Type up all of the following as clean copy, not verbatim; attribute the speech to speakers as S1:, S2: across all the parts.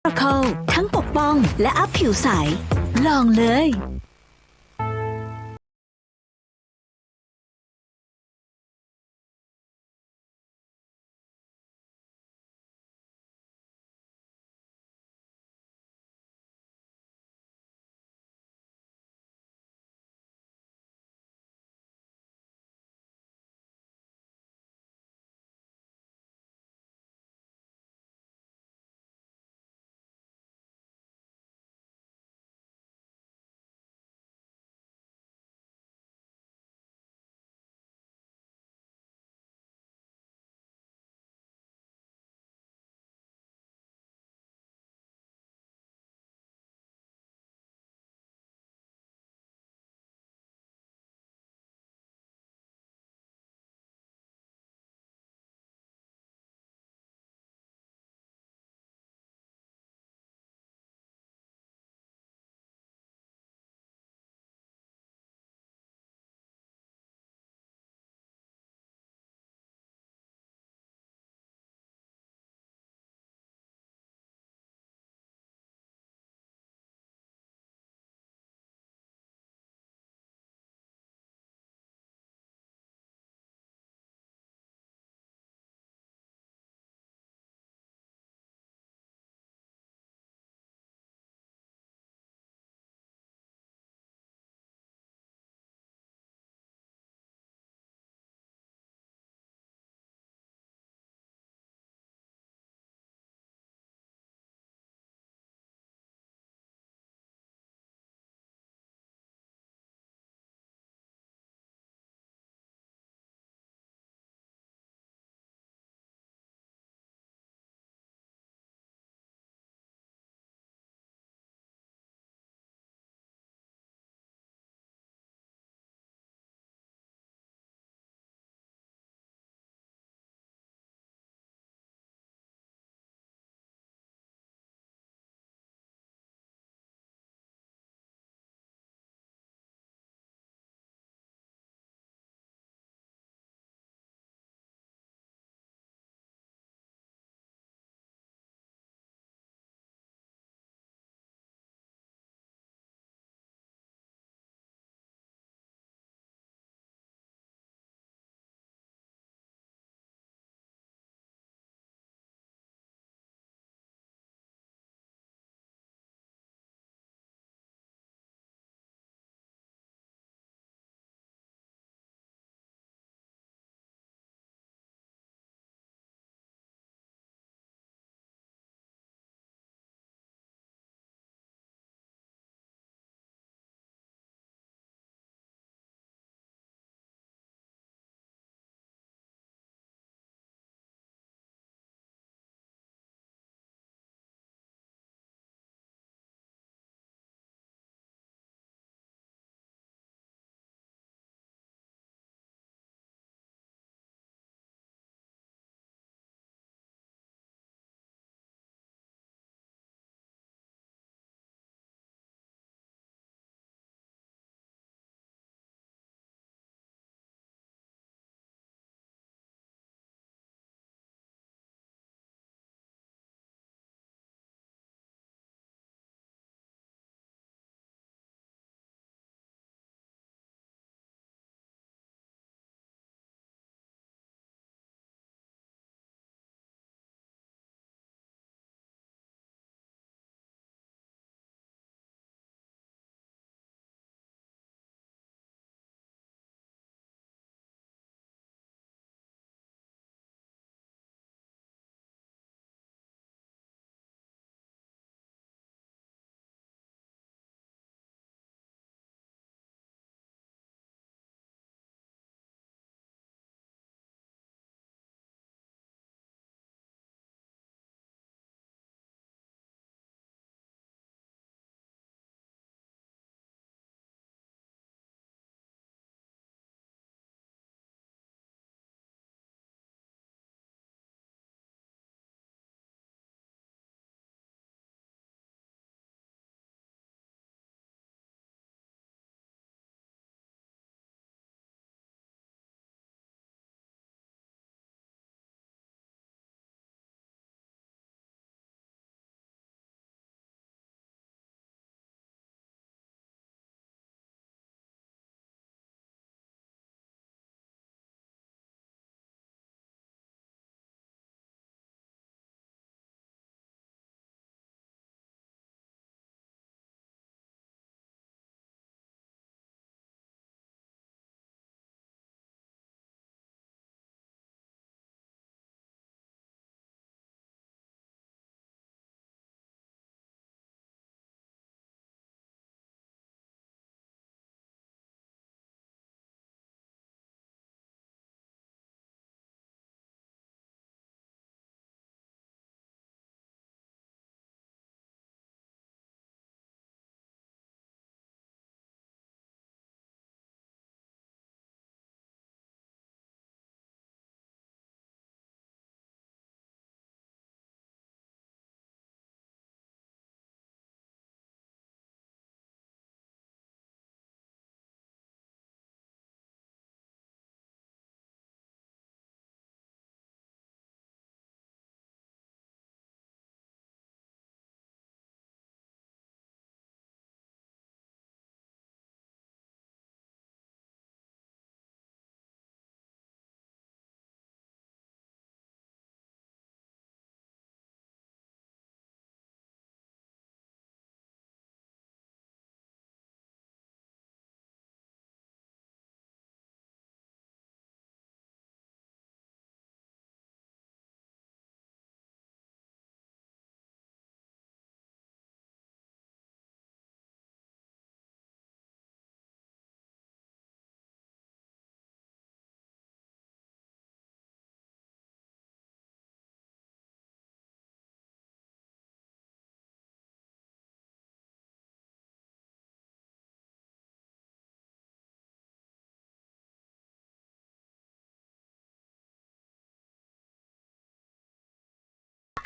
S1: Oracle ทั้งปกป้องและอัพผิวใส ลองเลย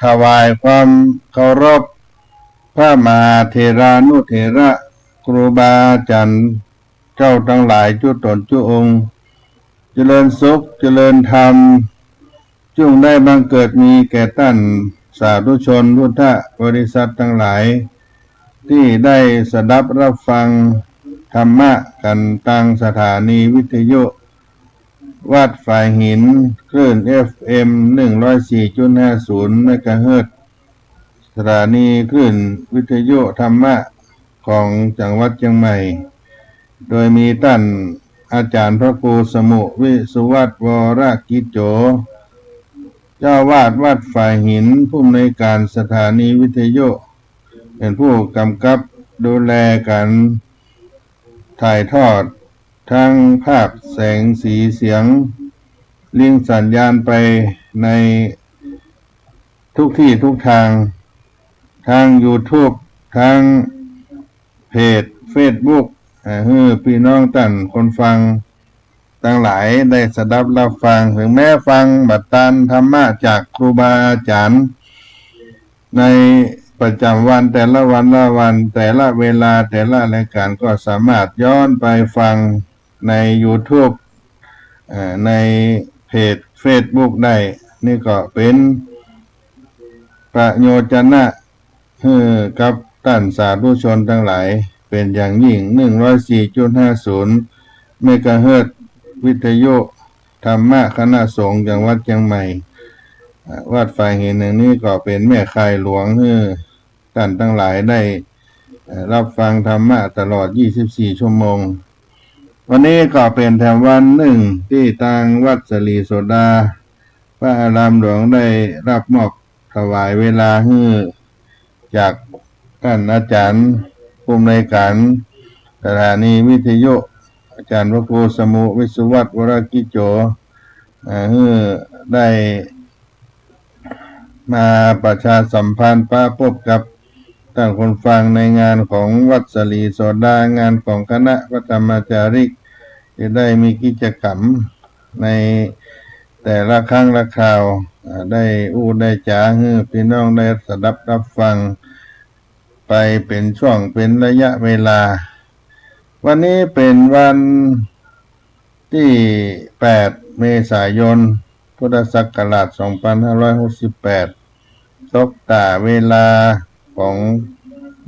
S2: ถวายความเคารพพระมหาเถรานุเถระครูบาอาจารย์เจ้าทั้งหลายจุตนจุองค์เจริญสุขเจริญธรรมจงได้บังเกิดมีแก่ท่านสาธุชนพุทธบริษัททั้งหลายที่ได้สดับรับฟังธรรมะกันทางสถานีวิทยุวัดฝ่ายหินคลื่น FM 104.50 เมกะเฮิรตซ์สถานีคลื่นวิทยุธรรมะของจังหวัดเชียงใหม่โดยมีท่านอาจารย์พระครูสมุวิสุวัตวรกิจโจเจ้าวาดวัดฝ่ายหินผู้อำนวยการสถานีวิทยุเป็นผู้กำกับดูแลการถ่ายทอดทั้งภาพแสงสีเสียงลิงก์สัญญาณไปในทุกที่ทุกทางทาง YouTube ทางเพจ Facebook ให้พี่น้องท่านคนฟังทั้งหลายได้สดับรับฟังถึงแม้ฟังบัดตานธรรมะจากครูบาอาจารย์ในประจำวันแต่ละวันละวันแต่ละเวลาแต่ละรายการก็สามารถย้อนไปฟังใน YouTube ในเพจ Facebook ได้นี่ก็เป็นประโยชนะกับท่านสาธุชนทั้งหลายเป็นอย่างยิ่ง 104.50 เมกะเฮิรตซ์วิทยุธรรมะคณะสงฆ์จังหวัดเชียงใหม่วัดฝ่ายหินแห่งนี้ก็เป็นแม่ข่ายหลวงท่านทั้งหลายได้รับฟังธรรมะตลอด24ชั่วโมงวันนี้ก็เป็นแถมวันหนึ่งที่ทางวัดสลีโสดาพระอารามหลวงได้รับมอบถวายเวลาจากท่านอาจารย์ผู้อำนวยการสถานีวิทยุอาจารย์พระครูสมุวิสุวัตวรกิจโจได้มาประชาสัมพันธ์ประพบกับท่านคนฟังในงานของวัดสลีโสดางานของคณะพระธรรมจาริกจะได้มีกิจกรรมในแต่ละครั้งละคราวได้ได้จ๋าให้พี่น้องได้สดับรับฟังไปเป็นช่วงเป็นระยะเวลาวันนี้เป็นวันที่8เมษายนพุทธศักราช2568ตกต่าเวลาของ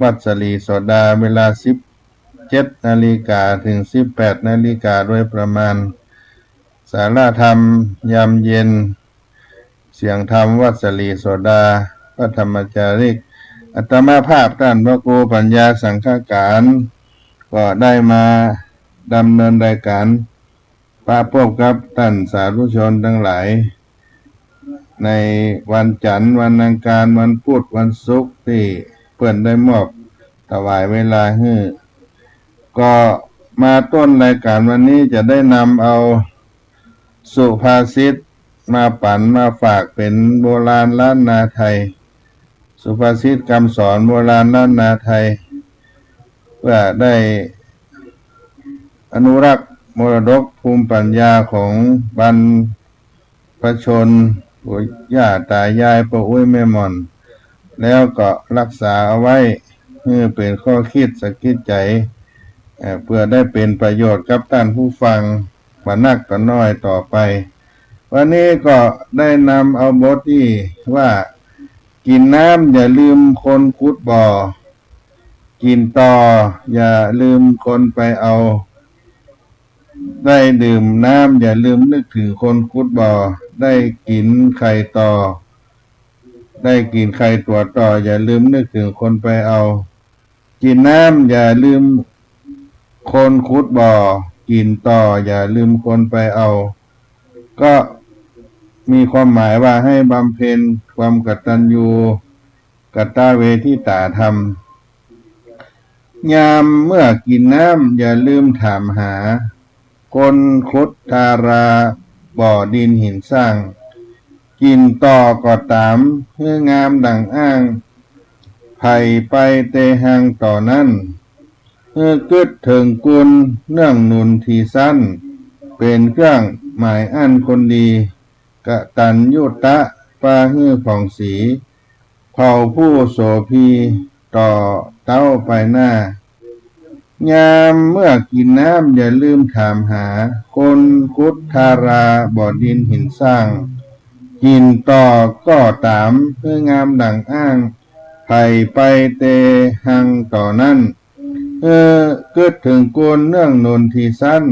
S2: วัดสลีโสดาเวลา17 นาฬิกาถึง18 นาฬิกาโดยประมาณศาลาธรรมยามเย็นเสียงธรรมวัดสลีโสดาพระธรรมจาริกอาตมาภาพท่านพระครูปัญญาสังฆการก็ได้มาดำเนินรายการประพบกับท่านสาธุชนทั้งหลายในวันจันทร์วันอังคารวันพุธวันศุกร์ที่เพิ่นได้มอบถวายเวลาให้ก็มาต้นรายการวันนี้จะได้นำเอาสุภาษิตมาปั่นมาฝากเป็นโบราณล้านนาไทยสุภาษิตคำสอนโบราณล้านนาไทยเพื่อได้อนุรักษ์มรดกภูมิปัญญาของบรรพชนปู่ย่าตายายปู่อุ้ยแม่หม่อนแล้วก็รักษาเอาไว้ให้เป็นข้อคิดสะกิดใจเพื่อได้เป็นประโยชน์กับท่านผู้ฟังมานักต่อน้อยต่อไปวันนี้ก็ได้นำเอาบทที่ว่ากินน้ำอย่าลืมคนขุดบ่อกินต่ออย่าลืมคนไปเอาได้ดื่มน้ำอย่าลืมนึกถึงคนขุดบ่อได้กินไข่ต่อได้กินไข่ตัวต่ออย่าลืมนึกถึงคนไปเอากินน้ำอย่าลืมคนขุดบ่อกินต่ออย่าลืมคนไปเอาก็มีความหมายว่าให้บำเพ็ญความกตัญญูกตเวทิตาธรรมยามเมื่อกินน้ำอย่าลืมถามหาคนขุดทาราบ่อดินหินสร้างกินต่อก็ตามเพื่องามดังอ้างไผ่ไปเตหังต่อนั้นเพื่อกึดถึงกุลเนื่องหนุนทีสั้นเป็นเครื่องหมายอันคนดีกตัญญูตะปาฮื้อผ่องสี เผ่าผู้โสภีต่อเต้าไปหน้ายามเมื่อกินน้ำอย่าลืมถามหาคนคุดทาราบ่อดินหินสร้างกินต่อก็ตามเพื่องามดังอ้างไผ่ไปเตหังต่อนั้นเกิดถึงโกนเนื่องนนทีสั้น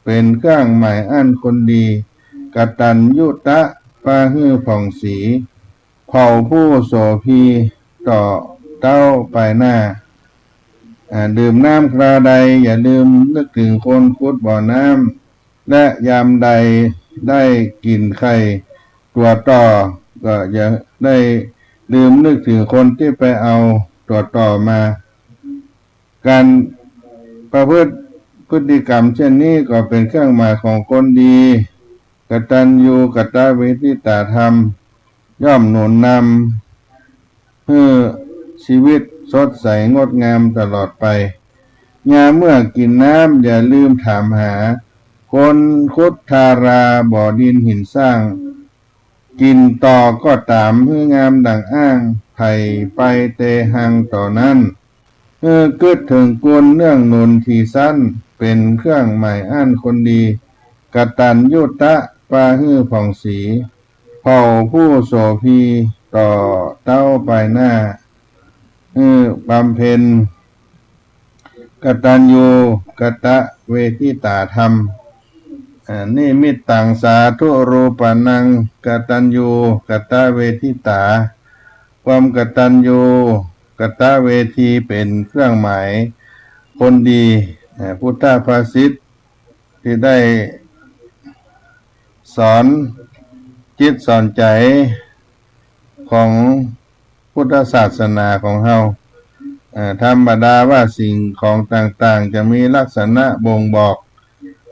S2: เป็นเครื่องหมายอันคนดีกตัญญูตะปาหื้อผ่องสีเผ่าผู้โสภีต่อเต้าไปหน้าดื่มน้ำคราใดอย่าลืมนึกถึงคนคุดบ่อน้ำและยามใดได้กินไข่ตัวต่อก็อย่าได้ลืมนึกถึงคนที่ไปเอาตัวต่อมาการประพฤติพฤติกรรมเช่นนี้ก็เป็นเครื่องหมายของคนดีกตัญญูกตเวทิตาธรรมย่อมหนุนนำให้ชีวิตสดใสงดงามตลอดไปยามเมื่อกินน้ำอย่าลืมถามหาคนคุดทาราบ่อดินหินสร้างกินต่อก็ตามเพื่องามดังอ้างไผ่ไปเตหังต่อนั้นเกิดถึงกวนเนื่องนนทีสั้นเป็นเครื่องหมายอันคนดีกตัญญูตะปาหื้อผ่องสีเผ่าผู้โสภีต่อเต้าไปหน้าบำเพ็ญกตัญญูกตเวทิตาธรรมนิมิตตังสาธุรูปนังกตัญญูกตเวทิตาความกตัญญูกตเวทีเป็นเครื่องหมายคนดีพุทธภาษิตที่ได้สอนจิตสอนใจของพุทธศาสนาของเฮาธรรมดาว่าสิ่งของต่างๆจะมีลักษณะบ่งบอก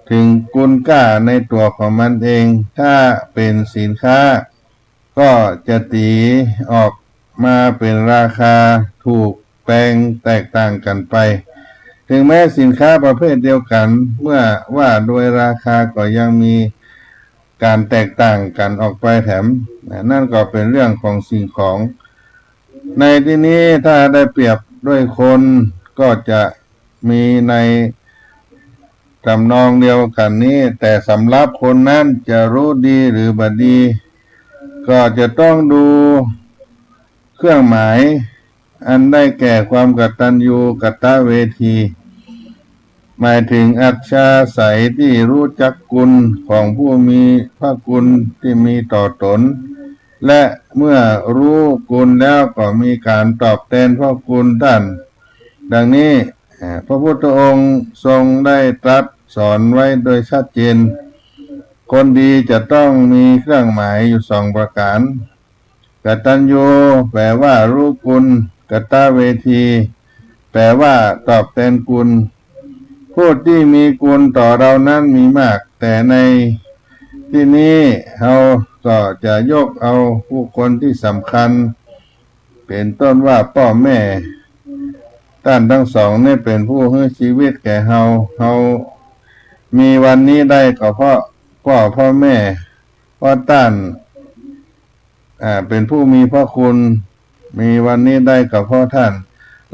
S2: ถึงคุณค่าในตัวของมันเองถ้าเป็นสินค้าก็จะตีออกมาเป็นราคาถูกแปลงแตกต่างกันไปถึงแม้สินค้าประเภทเดียวกันเมื่อว่าโดยราคาก็ยังมีการแตกต่างกันออกไปแถมนั่นก็เป็นเรื่องของสิ่งของในที่นี้ถ้าได้เปรียบด้วยคนก็จะมีในทำนองเดียวกันนี้แต่สำหรับคนนั้นจะรู้ดีหรือบ่ดีก็จะต้องดูเครื่องหมายอันได้แก่ความกตัญญูกตเวทีหมายถึงอัจฉริยที่รู้จักคุณของผู้มีพระคุณที่มีต่อตนและเมื่อรู้คุณแล้วก็มีการตอบแทนพระคุณท่านดังนี้พระพุทธองค์ทรงได้ตรัสสอนไว้โดยชัดเจนคนดีจะต้องมีเครื่องหมายอยู่2ประการกตัญญูแปลว่ารู้คุณกตเวทีแปลว่าตอบแทนคุณผู้ที่มีคุณต่อเรานั้นมีมากแต่ในที่นี้เราก็จะยกเอาผู้คนที่สำคัญเป็นต้นว่าพ่อแม่ท่านทั้งสองนี่เป็นผู้ให้ชีวิตแก่เรามีวันนี้ได้ก็เพราะพ่อแม่เพราะท่านเป็นผู้มีพระคุณมีวันนี้ได้ก็เพราะท่าน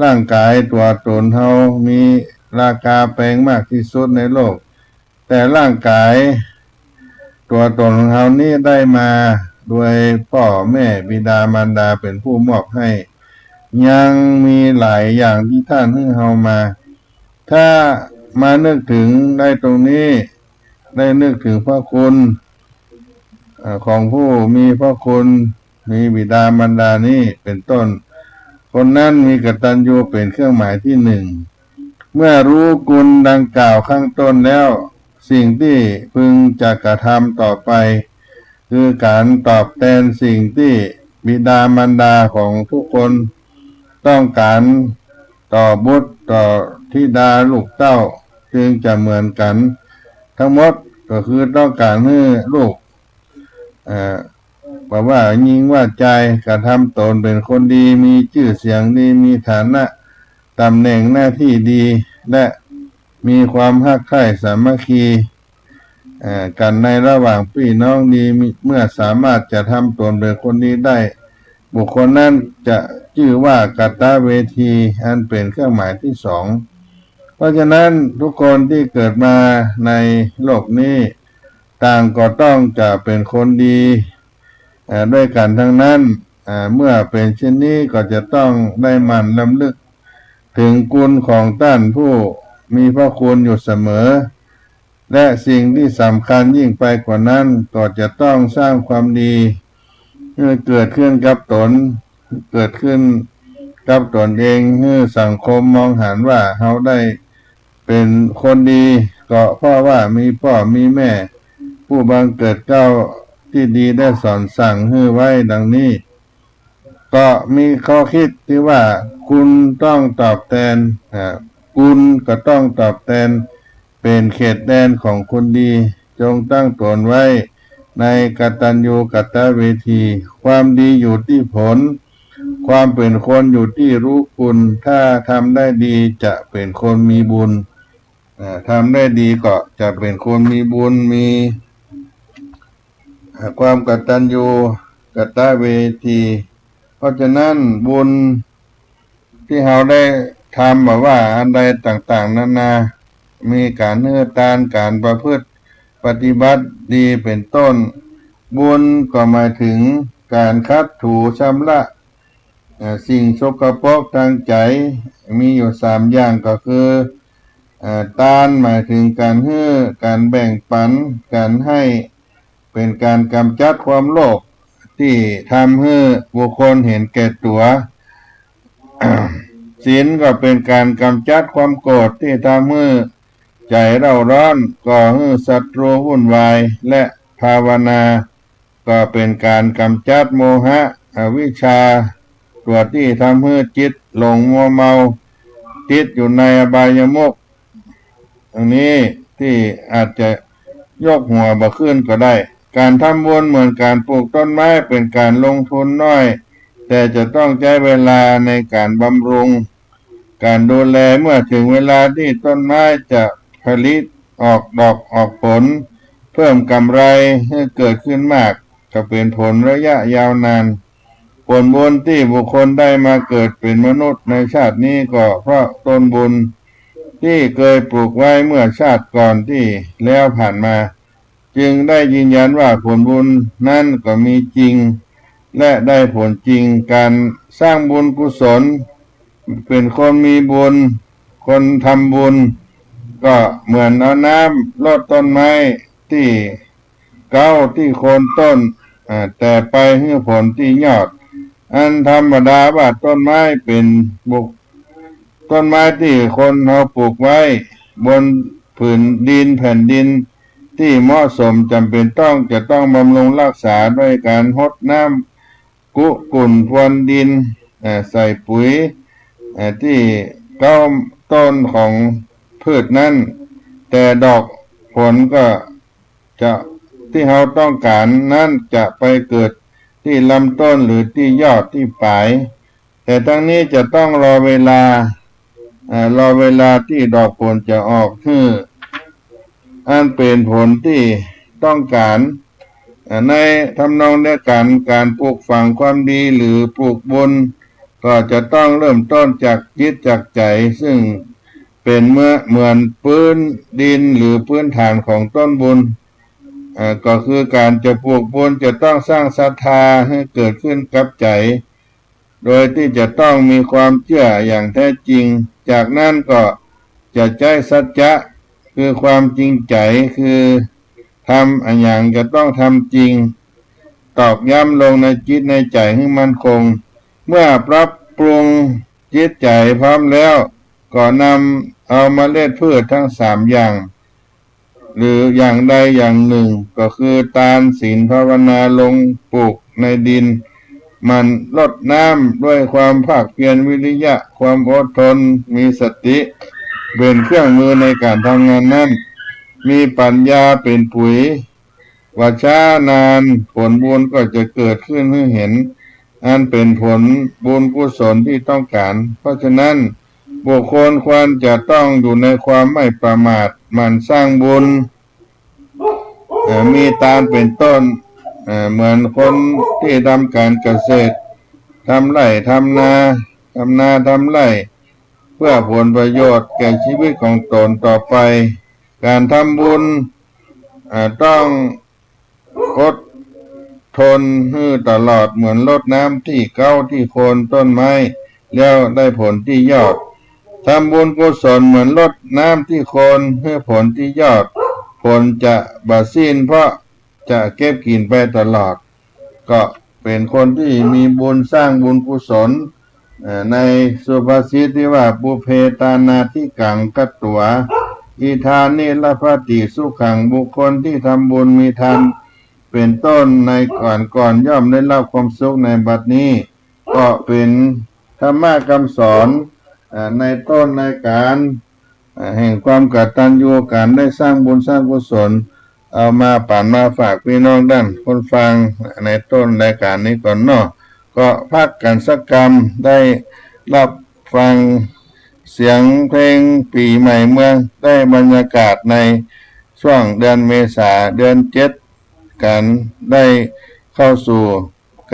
S2: ร่างกายตัวตนเรามีราคาแพงมากที่สุดในโลกแต่ร่างกายตัวตนของเรานี่ได้มาโดยพ่อแม่บิดามารดาเป็นผู้มอบให้ยังมีหลายอย่างที่ท่านให้เรามาถ้ามานึกถึงได้ตรงนี้ได้นึกถึงพระคุณของผู้มีพระคุณมีบิดามารดานี่เป็นต้นคนนั้นมีกตัญญูเป็นเครื่องหมายที่1เมื่อรู้คุณดังกล่าวข้างต้นแล้วสิ่งที่พึงจะกระทำต่อไปคือการตอบแทนสิ่งที่บิดามารดาของทุกคนต้องการต่อบุตรต่อธิดาลูกเต้าจึงจะเหมือนกันทั้งหมดก็คือต้องการให้ลูกบอกว่ายิ่งว่าใจกระทำตนเป็นคนดีมีชื่อเสียงดีมีฐานะตำแหน่งหน้าที่ดีและมีความรักใคร่สามัคคีกันในระหว่างพี่น้องดีเมื่อสามารถจะทำตนเป็นคนดีได้ บุคคลนั้นจะชื่อว่ากัตตเวทีอันเป็นเครื่องหมายที่สองเพราะฉะนั้นทุกคนที่เกิดมาในโลกนี้ต่างก็ต้องจะเป็นคนดีด้วยกันทั้งนั้นเมื่อเป็นเช่นนี้ก็จะต้องได้หมั่นรำลึกถึงคุณของท่านผู้มีพระคุณอยู่เสมอและสิ่งที่สำคัญยิ่งไปกว่านั้นก็จะต้องสร้างความดีเกิดขึ้นกับตนเกิดขึ้นกับตนเองให้สังคมมองเห็นว่าเขาได้เป็นคนดีก็เพราะว่ามีพ่อมีแม่ผู้บังเกิดเกล้าที่ดีได้สอนสั่งให้ไว้ดังนี้ก็มีข้อคิดที่ว่าคุณต้องตอบแทนคุณก็ต้องตอบแทนเป็นเขตแดนของคนดีจงตั้งตนไว้ในกตัญญูกตเวทีความดีอยู่ที่ผลความเป็นคนอยู่ที่รู้คุณถ้าทำได้ดีจะเป็นคนมีบุญทำได้ดีก็จะเป็นคนมีบุญมีความกตัญญูกตเวทีเพราะฉะนั้นบุญที่เราได้ทำแบบว่าอันใดต่างๆนานามีการเนื้อตานการประพฤติปฏิบัติดีเป็นต้นบุญก็หมายถึงการคัดถูชำระสิ่งสกปรกทางใจมีอยู่สามอย่างก็คือทานหมายถึงการให้การแบ่งปันการให้เป็นการกำจัดความโลภที่ทำให้บุคคลเห็นแก่ตัว ศีลก็เป็นการกำจัดความโกรธที่ทำให้ใจเร่าร้อนก่อให้ศัตรูวุ่นวายและภาวนาก็เป็นการกำจัดโมหะอวิชชาตัวที่ทำให้จิตหลงมัวเมาติดอยู่ในอบายมุขอันนี้ที่อาจจะยกหัวบ่ขึ้นก็ได้การทำบุญเหมือนการปลูกต้นไม้เป็นการลงทุนน้อยแต่จะต้องใช้เวลาในการบำรุงการดูแลเมื่อถึงเวลาที่ต้นไม้จะผลิตออกดอกออกผลเพิ่มกำไรให้เกิดขึ้นมากก็เป็นผลระยะยาวนานผลบุญที่บุคคลได้มาเกิดเป็นมนุษย์ในชาตินี้ก็เพราะต้นบุญที่เคยปลูกไว้เมื่อชาติก่อนที่แล้วผ่านมาจึงได้ยืนยันว่าผลบุญนั้นก็มีจริงและได้ผลจริงการสร้างบุญกุศลเป็นคนมีบุญคนทำบุญก็เหมือนเอาน้ำรดต้นไม้ที่เก้าที่โคนต้นแต่ไปให้ผลที่ยอดอันธรรมดาว่าต้นไม้เป็นต้นไม้ที่คนเขาปลูกไว้บนผืนดินแผ่นดินที่เหมาะสมจำเป็นจะต้องบำรุงรักษาด้วยการรดน้ำกุ่นพรวนดินใส่ปุ๋ยที่เก้าต้นของพืชนั้นแต่ดอกผลก็จะที่เราต้องการนั้นจะไปเกิดที่ลำต้นหรือที่ยอดที่ปลายแต่ทั้งนี้จะต้องรอเวลาที่ดอกผลจะออกคืออันเป็นผลที่ต้องการในทำนองเดียวกันการปลูกฝังความดีหรือปลูกบุญก็จะต้องเริ่มต้นจากจิตจากใจซึ่งเป็นเหมือนพื้นดินหรือพื้นฐานของต้นบุญก็คือการจะปลูกบุญจะต้องสร้างศรัทธาให้เกิดขึ้นกับใจโดยที่จะต้องมีความเชื่ออย่างแท้จริงจากนั้นก็จะใจสัจจะคือความจริงใจคือทำอันอย่างจะต้องทำจริงตอกย้ำลงในจิตในใจให้มั่นคงเมื่อปรับปรุงจิตใจพร้อมแล้วก็นำเอาเมล็ดพืชทั้งสามอย่างหรืออย่างใดอย่างหนึ่งก็คือทานศีลภาวนาลงปลูกในดินมันรดน้ำด้วยความภาคเพียรวิริยะความอดทนมีสติเป็นเครื่องมือในการทำงานนั้นมีปัญญาเป็นปุ๋ยว่าช้านานผลบุญก็จะเกิดขึ้นให้เห็นอันเป็นผลบุญกุศลที่ต้องการเพราะฉะนั้นบุคคลควรจะต้องอยู่ในความไม่ประมาทมันสร้างบุญมีทานเป็นต้นเหมือนคนที่ทำการเกษตร ทำไร่ทำนาทำไร่เพื่อผลประโยชน์แก่ชีวิตของตนต่อไปการทำบุญต้องอดทนให้ตลอดเหมือนรดน้ำที่เก้าที่โคนต้นไม้แล้วได้ผลที่ยอดทำบุญกุศลเหมือนรดน้ำที่โคนให้ผลที่ยอดผลจะบาสิ้นเพราะจะเก็บกินไปตลอดก็เป็นคนที่มีบุญสร้างบุญกุศลในสุภาษิตที่ว่าปุเพตานาธิกังกัตตัวอีทานนิลภติสุขังบุคคลที่ทำบุญมีทานเป็นต้นในก่อนย่อมได้รับความสุขในบัดนี้ก็เป็นธรรมะคำสอนในต้นในการแห่งความกตัญญูการได้สร้างบุญสร้างกุศลเอามาป่านมาฝากพี่น้องด้านคนฟังในต้นรายการนี้ก่อนเนาะก็พักกันสักกรรมได้รับฟังเสียงเพลงปีใหม่เมืองได้บรรยากาศในช่วงเดือนเมษาเดือน7การได้เข้าสู่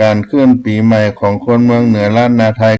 S2: การขึ้นปีใหม่ของคนเมืองเหนือล้านนาไทย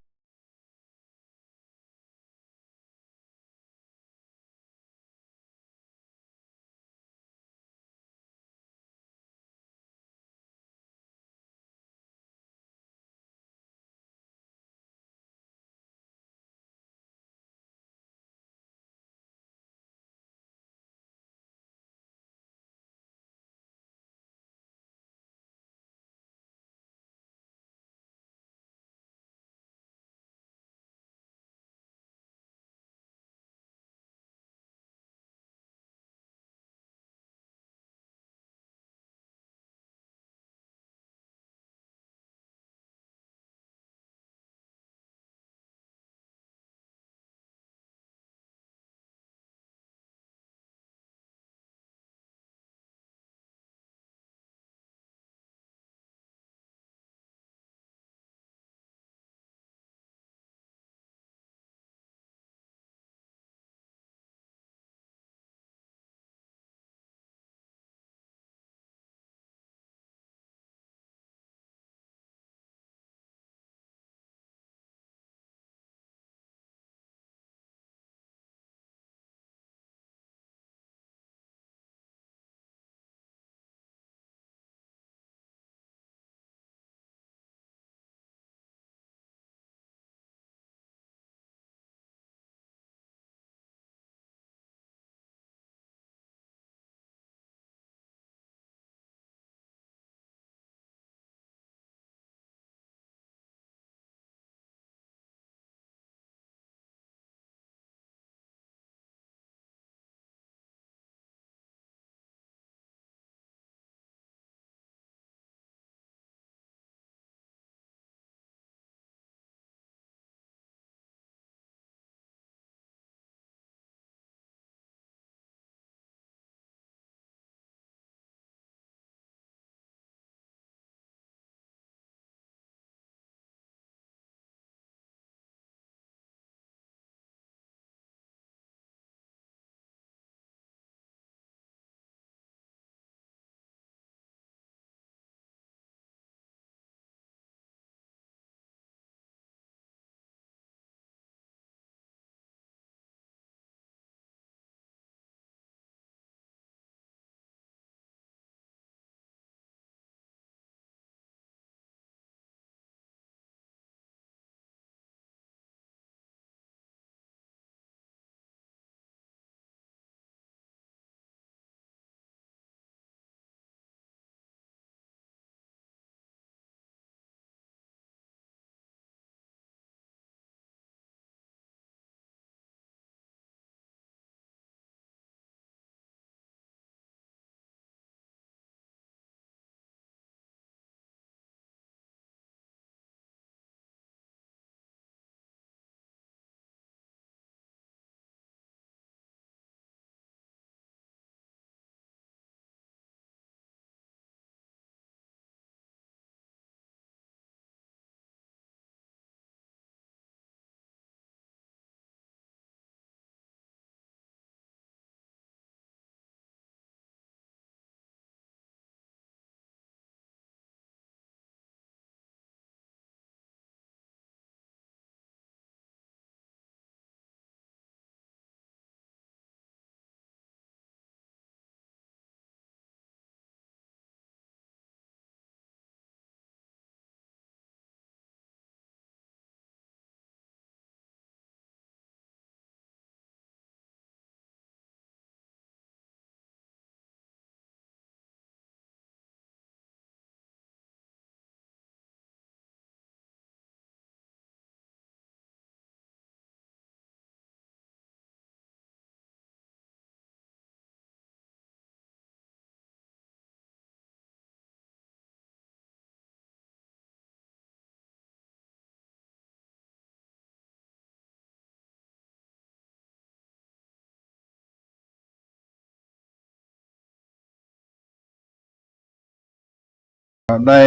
S2: ได้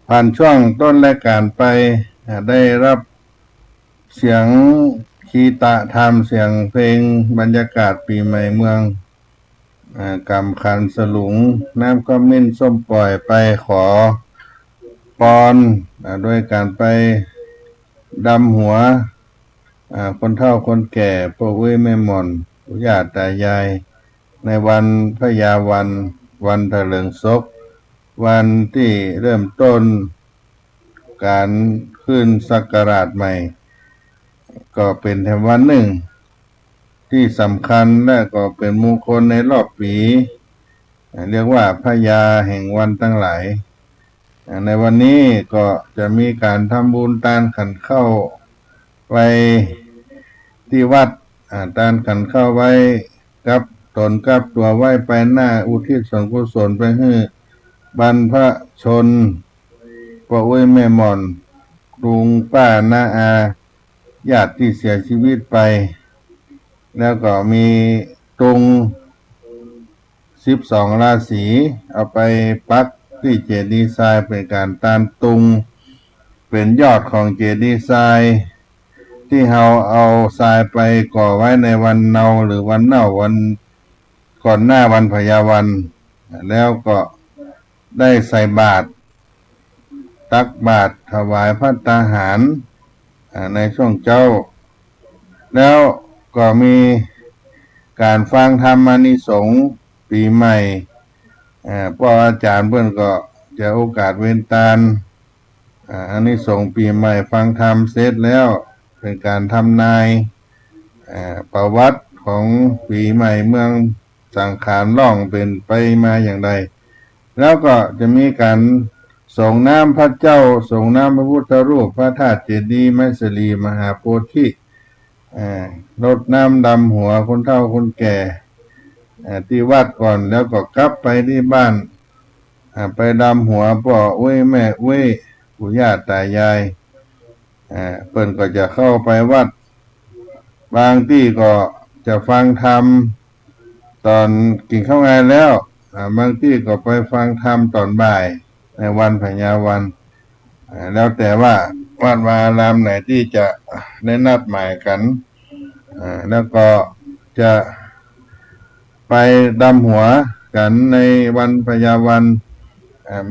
S2: ผ่านช่วงต้นรายการไปได้รับเสียงคีตะธรรมเสียงเพลงบรรยากาศปีใหม่เมืองกำคันสลุงน้ำก็มิ้นส้มปล่อยไปขอพรด้วยการไปดำหัวคนเฒ่าคนแก่พ่อเว้ยแม่หม่อนปู่ย่าตายายในวันพญาวันเถลิงศกวันที่เริ่มต้นการขึ้นศักราชใหม่ก็เป็นแถมวันหนึ่งที่สำคัญและก็เป็นมงคลในรอบปีเรียกว่าพญาแห่งวันทั้งหลายในวันนี้ก็จะมีการทำบุญตานขันเข้าไว้ที่วัดตานขันเข้าไว้กับตนกับตัวไว้ไปหน้าอุทิศส่วนกุศลไปให้บรรพชนพ่อเว้ยแม่หม่อนลุงป้าน้าอาญาติที่เสียชีวิตไปแล้วก็มีตุง12ราศีเอาไปปักที่เจดีย์ทรายเป็นการตานตุงเป็นยอดของเจดีย์ทรายที่เราเอาทรายไปก่อไว้ในวันเนาหรือวันเน่าวันก่อนหน้าวันพญาวันแล้วก็ได้ใส่บาตรตักบาตรถวายภัตตาหารในช่วงเจ้าแล้วก็มีการฟังธรรมอานิสงส์ปีใหม่พ่ออาจารย์เพื่อนก็จะโอกาสเว้นตาลอานิสงส์ปีใหม่ฟังธรรมเสร็จแล้วเป็นการทำนายประวัติของปีใหม่เมืองสังขารล่องเป็นไปมาอย่างไรแล้วก็จะมีการส่งน้ำพระเจ้าส่งน้ำพระพุทธรูปพระธาตุเจดีย์ไมสลีมหาโพธิรดน้ำดำหัวคนเฒ่าคนแก่ที่วัดก่อนแล้วก็กลับไปที่บ้านไปดำหัวพ่อเว้ยแม่เว้ยปู่ย่าตายายเพิ่นก็จะเข้าไปวัดบางที่ก็จะฟังธรรมตอนกินข้าวงานแล้วบางที่ก็ไปฟังธรรมตอนบ่ายในวันพญาวันแล้วแต่ว่าวัดวาอารามไหนที่จะได้นัดหมายกันแล้วก็จะไปดำหัวกันในวันพญาวัน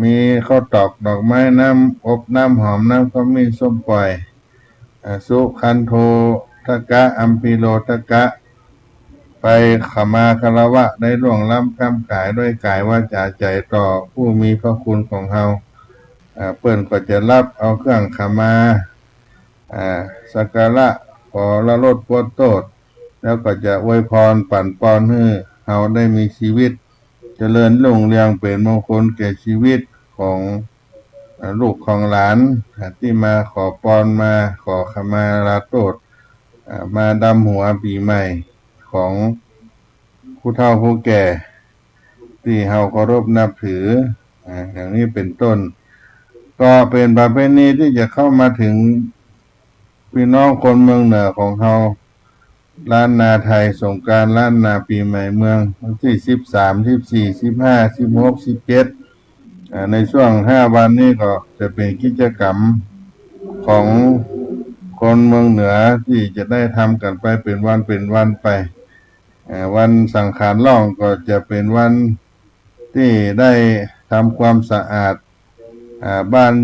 S2: มีข้าวตอกดอกไม้น้ำอบน้ำหอมน้ำขมิ้นส้มปล่อยสุขันโธทกะอัมพิโลทกะไปขมาคารวะได้ล่วงล้ำคำขายด้วยกายวาจาใจต่อผู้มีพระคุณของเฮาเปิ้นก็จะรับเอาเครื่องขมาสักการะขอละลดปวดโทษแล้วก็จะอวยพรปั่นปอนให้เฮาได้มีชีวิตเจริญรุ่งเรืองเป็นมงคลแก่ชีวิตของลูกของหลานที่มาขอพรมาขอขมาลาโทษมาดำหัวปีใหม่ของผู้เฒ่าผู้แก่ที่เฮาเคารพนับถืออย่างนี้เป็นต้นก็เป็นประเพณีที่จะเข้ามาถึงพี่น้องคนเมืองเหนือของเฮาล้านนาไทยสงกรานต์ล้านนาปีใหม่เมืองวันที่13 14 15 16 17ในช่วง5วันนี้ก็จะเป็นกิจกรรมของคนเมืองเหนือที่จะได้ทำกันไปเป็นวันไปวันสังขารล่องก็จะเป็นวันที่ได้ทำความสะอาดบ้าน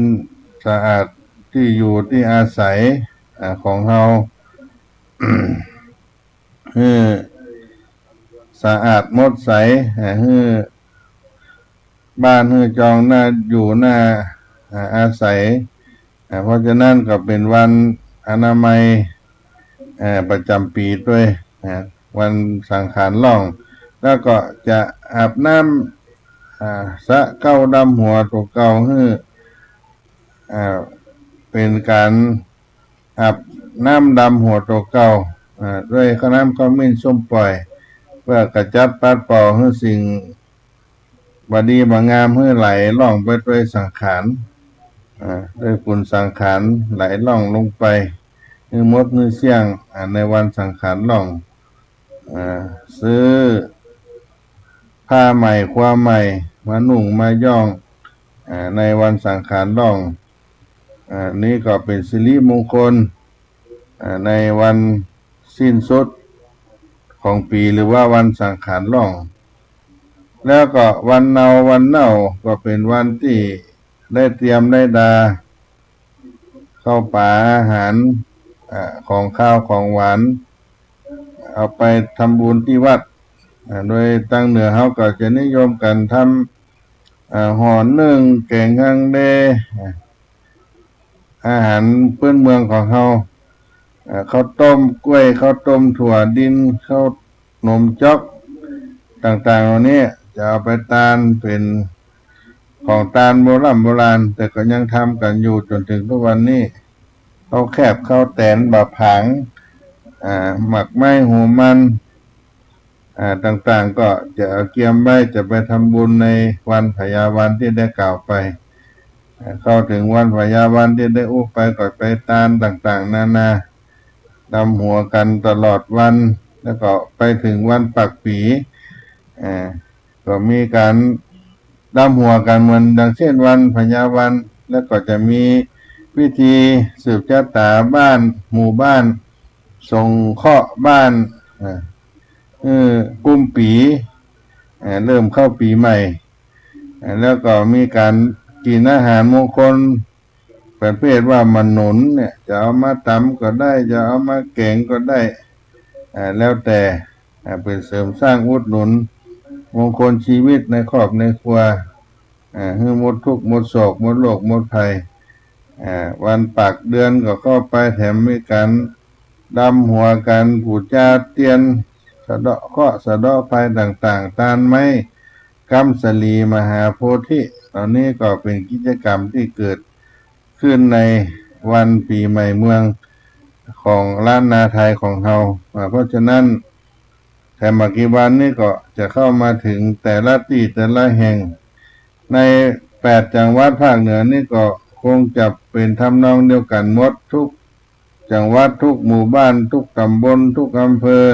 S2: สะอาดที่อยู่ที่อาศัยของเฮา สะอาดหมดใสบ้านจองหน้าอยู่หน้าอาศัยเพราะฉะนั้นก็เป็นวันอนามัยประจำปีด้วยวันสังขารล่องแล้วก็จะอาบน้ำสะเก้าดำหัวตัวเก่าเป็นการอาบน้ำดำหัวตัวเก่าด้วยข้าวน้ำข้าวมิ้นส้มปล่อยเพื่อกระจัดปัดเป่าให้สิ่งบดีบางามให้ไหลล่องไปด้วยสังขารด้วยฝุ่นสังขารไหลล่องลงไปให้มดเสี่ยงในวันสังขารล่องซื้อผ้าใหม่คว้าใหม่ มานุ่งมาย่องในวันสังขารล่องนี้ก็เป็นสิริมงคลในวันสิ้นสุดของปีหรือว่าวันสังขารล่องแล้วก็วันเนาก็เป็นวันที่ได้เตรียมได้ดาเข้าป่าอาหารของข้าวของหวานเอาไปทำบุญที่วัดโดยตั้งเหนือเขาก็จะนิยมกันทำห่อนึ่งแกงฮังเลอาหารพื้นเมืองของเขาข้าวต้มกล้วยข้าวต้มถั่วดินข้าวนมจ๊อกต่างๆเหล่านี้จะเอาไปตานเป็นของตานโบราณแต่ก็ยังทำกันอยู่จนถึงทุกวันนี้ข้าวแคบข้าวแตนบะผางหมักไม้หูมันต่างๆก็จะเอาเกียมไว้จะไปทำบุญในวันพยาวันที่ได้กล่าวไปเข้าถึงวันพยาวันที่ได้อุไปก็ไปตานต่างๆนานาดำหัวกันตลอดวันแล้วก็ไปถึงวันปักปีก็มีการดำหัวกันเหมือนดังเช่นวันพยาวันแล้วก็จะมีวิธีสืบชะตาบ้านหมู่บ้านส่งเคราะห์บ้านกุมปีเริ่มเข้าปีใหม่แล้วก็มีการกินอาหารมงคลประเภทว่ามันหนุนเนี่ยจะเอามาตำก็ได้จะเอามาแกงก็ได้แล้วแต่เป็นเสริมสร้างอุดหนุนมงคลชีวิตในครอบในครัวให้หมดทุกข์หมดโศกหมดโรคหมดภัยวันปักเดือนก็เข้าไปแถมมีการดำหัวกันผูจาเตียนสะเดาะเคราะห์สะเดาะภัยต่างๆตานไม้กัมสลีมหาโพธิตอนนี้ก็เป็นกิจกรรมที่เกิดขึ้นในวันปีใหม่เมืองของล้านนาไทยของเราเพราะฉะนั้นแต่มากี่วันนี้ก็จะเข้ามาถึงแต่ละที่แต่ละแห่งใน8จังหวัดภาคเหนือนี่ก็คงจะเป็นทำนองเดียวกันหมดทุกจังหวัดทุกหมู่บ้านทุกตำบลทุกอำเภอ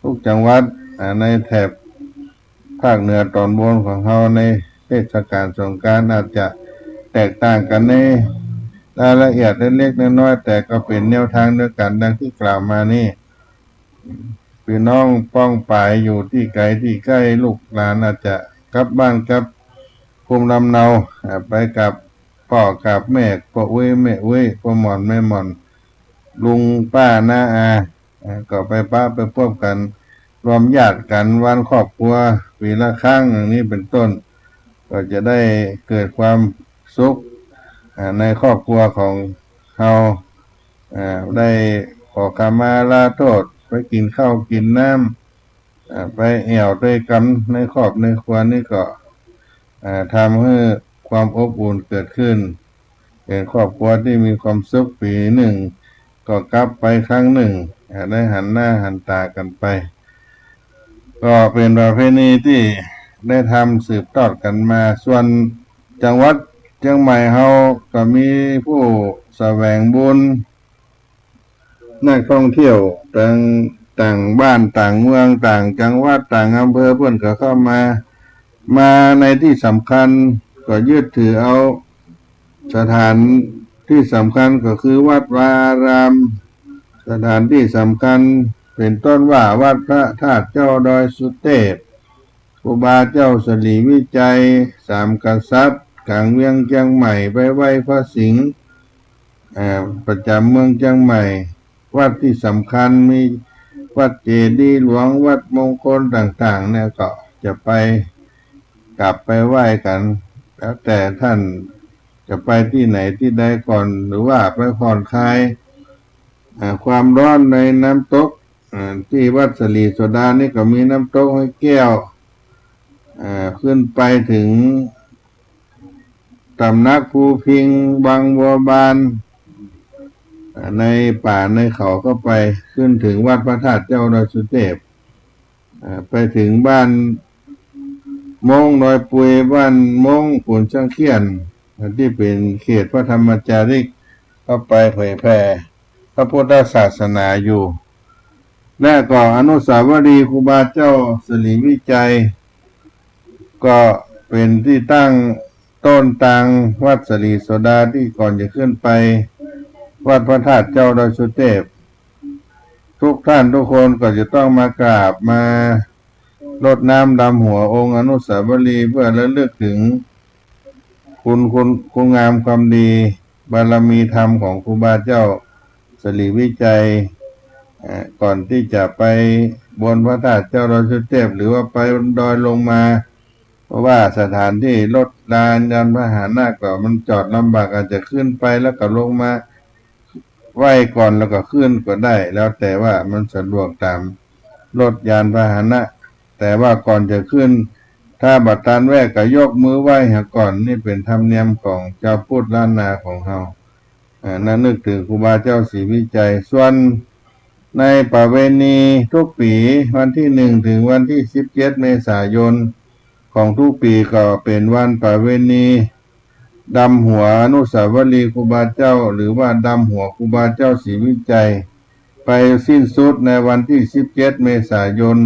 S2: ทุกจังหวัดในแถบภาคเหนือตอนบนของเราในเทศกาลสงกรานต์อาจจะแตกต่างกันในรายละเอียดเล็กๆน้อยๆแต่ก็เป็นแนวทางเดียวกันดังที่กล่าวมานี่พี่น้องป้องป่ายอยู่ที่ไกลที่ใกล้ลูกหลานอาจจะกลับบ้านกับภูมิลำเนาไปกับพ่อกับแม่พ่อแม่พ่อหมอนแม่หมอนลุงป้าน้าก็ไปป้าไปพบกันรวมญาติกันวันครอบครัวปีละครั้งอย่างนี้เป็นต้นก็จะได้เกิดความสุขในครอบครัวของเราได้ขอขมาลาโทษไปกินข้าวกินน้ำไปแอวด้วยกันในครอบในครัวนี่ก็ทำให้ความอบอุ่นเกิดขึ้นเป็นครอบครัวที่มีความสุขปีหนึ่งก็กลับไปครั้งหนึ่งได้หันหน้าหันตากันไปก็เป็นประเพณีที่ได้ทำสืบทอดกันมาส่วนจังหวัดเชียงใหม่เฮาก็มีผู้แสวงบุญนักท่องเที่ยวต่างบ้านต่างเมืองต่างจังหวัดต่างอำเภอเพื่อนก็เข้ามาในที่สำคัญก็ยึดถือเอาสถานที่สำคัญก็คือวัดวาอารามสถานที่สำคัญเป็นต้นว่าวัดพระธาตุเจ้าดอยสุเทพครูบาเจ้าสลีวิจัยสามกษัตริย์กลางเวียงเชียงใหม่ไปไหว้พระสิงห์ประจำเมืองเชียงใหม่วัดที่สำคัญมีวัดเจดีย์หลวงวัดมงคลต่างๆเนี่ยก็จะไปกลับไปไหว้กันแล้วแต่ท่านจะไปที่ไหนที่ใดก่อนหรือว่าไปผ่อนคลายความร้อนในน้ำตกที่วัดสลีโสดานี่ก็มีน้ำตกให้แก้วขึ้นไปถึงตำนักภูพิงบางบัวบานในป่าในเขาก็ไปขึ้นถึงวัดพระธาตุเจ้าดอยสุเทพไปถึงบ้านมงดอยปุยบ้านมงขุนช่างเขียนที่เป็นเขตพระธรรมจาริกเข้าไปเผยแผ่พระพุทธศาสนาอยู่และก็อนุสาวรีย์ครูบาเจ้าสลีวิจัยก็ เป็นที่ตั้งต้นตังวัดสลีโสดาที่ก่อนจะขึ้นไปวัดพระธาตุเจ้าดอยสุเทพทุกท่านทุกคนก็จะต้องมากราบมารดน้ำดำหัวองค์อนุสาวรีย์เพื่อระลึกถึงคุณงามความดีบารมีธรรมของครูบาเจ้าสลีวิจัยก่อนที่จะไปบนพระธาตุเจ้าดอยสุเทพหรือว่าไปดอยลงมาเพราะว่าสถานที่รถลานยานพาหนะก็มันจอดลำบากอาจจะขึ้นไปแล้วก็ลงมาไหว้ก่อนแล้วก็ขึ้นก็ได้แล้วแต่ว่ามันสะดวกตามรถยานพาหนะแต่ว่าก่อนจะขึ้นถ้าบัดตานแวกก็ยกมือไหว้ก่อนนี่เป็นธรรมเนียมของเจ้าพุทธล้านนาของเฮานั่นนึกถึงครูบาเจ้าศรีวิจัยส่วนในประเวณีทุกปีวันที่1ถึงวันที่17เมษายนของทุกปีก็เป็นวันประเวณีดำหัวอนุสาวรีย์ครูบาเจ้าหรือว่าดำหัวครูบาเจ้าศรีวิจัยไปสิ้นสุดในวันที่17เมษายน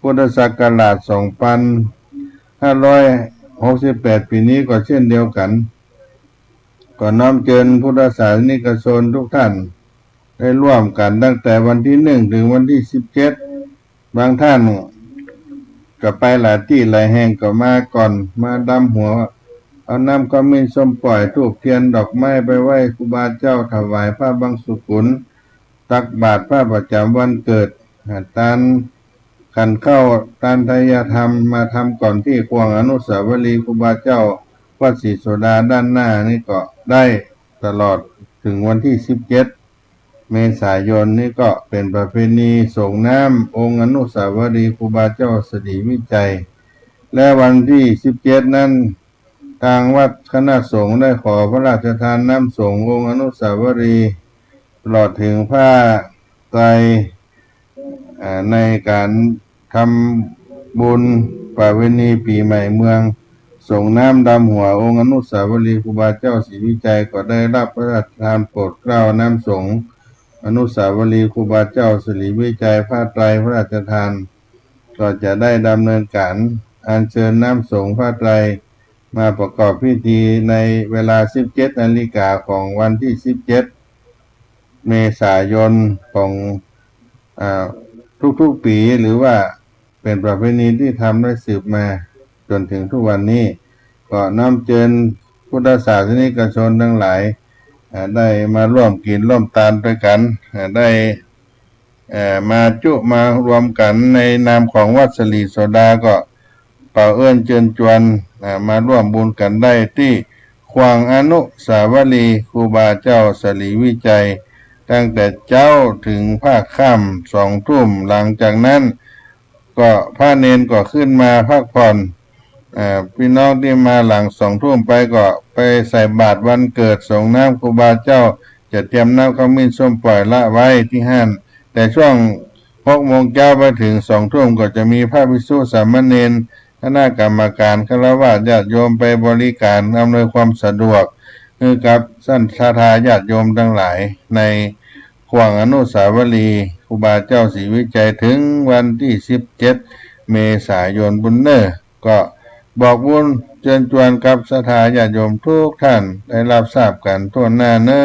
S2: พุทธศักราช2568ปีนี้ก็เช่นเดียวกันก็น้อมเชิญพุทธศาสนิกชนทุกท่านได้ร่วมกันตั้งแต่วันที่1ถึงวันที่17บางท่านก็ไปหลายที่หลายแห่งก็มาก่อนมาดำหัวเอาน้ำขมิ้นส้มปล่อยธูปเทียนดอกไม้ไปไหว้ครูบาเจ้าถวายผ้าบังสุกุลตักบาตรผ้าประจำวันเกิดตานขันเข้าตานทายธรรมมาทำก่อนที่ควงอนุสาวรีย์ครูบาเจ้าวัดศรีโสดาด้านหน้านี่ก็ได้ตลอดถึงวันที่17เมษายนนี่ก็เป็นประเพณีส่งน้ำองค์อนุสาวรีย์ครูบาเจ้าสรีวิจัยและวันที่17นั้นทางวัดคณะสงฆ์ได้ขอพระราชทานน้ำสงฆ์องค์อนุสาวรีย์ตลอดถึงผ้าไตรในการทำบุญประเวณีปีใหม่เมืองส่งน้ำดำหัวองค์อนุสาวรีย์ครูบาเจ้าศรีวิจัยก็ได้รับพระราชทานโปรดเกล้าน้ำสงฆ์อนุสาวรีย์ครูบาเจ้าศรีวิจัยผ้าไตรพระราชทานก็จะได้ดำเนินการอัญเชิญน้ำสงฆ์ผ้าไตรมาประกอบพิธีในเวลา 17 นาฬิกาของวันที่17เมษายนของทุกๆปีหรือว่าเป็นประเพณีที่ทำได้สืบมาจนถึงทุกวันนี้ก็น้อมเชิญพุทธศาสนิกชนทั้งหลายได้มาร่วมกินร่วมทานด้วยกันได้มารวมกันในนามของวัดสลีโสดาก็เป่าเอื้อนเชิญชวนมาร่วมบุญกันได้ที่ควงอนุสาวรีย์ครูบาเจ้าสลีวิจัยตั้งแต่เจ้าถึงภาคค่ำ2 ทุ่มหลังจากนั้นก็พระเนนก็ขึ้นมาพักผ่อนพี่น้องที่มาหลัง2 ทุ่มไปก็ไปใส่บาตรวันเกิดส่งน้ำครูบาเจ้าจะเตรียมน้ำขมิ้นส้มปล่อยละไว้ที่ห้านแต่ช่วง6 โมงเช้าไปถึง2 ทุ่มก็จะมีพระภิกษุสามเณรคณะกรรมการฆราวาสญาติโยมไปบริการอำนวยความสะดวกให้กับศรัทธาญาติโยมทั้งหลายในควงอนุสาวรีย์ครูบาเจ้าศรีวิจัยถึงวันที่17เมษายนบุญเนอร์ก็บอกบุญเชิญชวนกับศรัทธาญาติโยมทุกท่านได้รับทราบกันทั่วหน้าเนอ